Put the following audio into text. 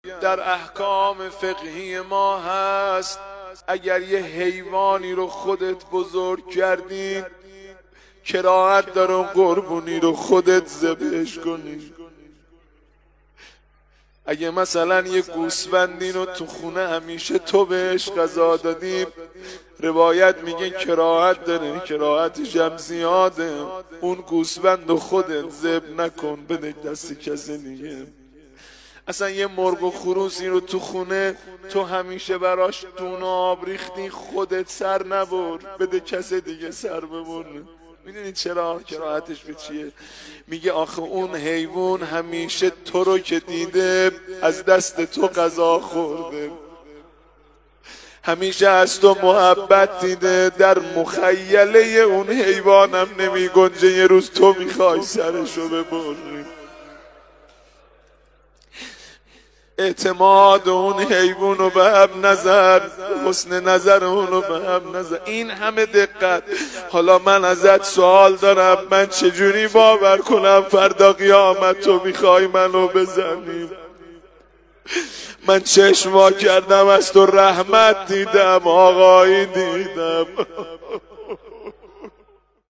در احکام فقهی ما هست اگر یه حیوانی رو خودت بزرگ کردی کراهت داره قربونی رو خودت ذبحش کنی. اگه مثلا یه گوسفندی رو تو خونه همیشه تو بهش غذا دادی روایت میگه کراهت داره، کراهتش هم زیاده، اون گوسفند رو خودت ذبح نکن، بده دست کسی دیگه. اصلا یه مرغ و خروسی رو تو خونه تو همیشه براش دون آب ریختی خودت سر نبر، بده کسی دیگه سر ببرنه. میدونید چرا؟ کراهتش به چیه؟ میگه آخه اون حیوان همیشه تو رو که دیده از دست تو غذا خورده، همیشه از تو محبت دیده، در مخیله اون حیوانم نمی گنجه یه روز تو میخوای سرشو ببری. اعتماد اون حیوان رو به هم نظر، حسن نظر اون رو به هم نظر، این همه دقت. حالا من ازت سوال دارم، من چجوری باور کنم فردا قیامت تو میخوای منو بزنی؟ من چشم وا کردم از تو رحمت دیدم، آقایی دیدم.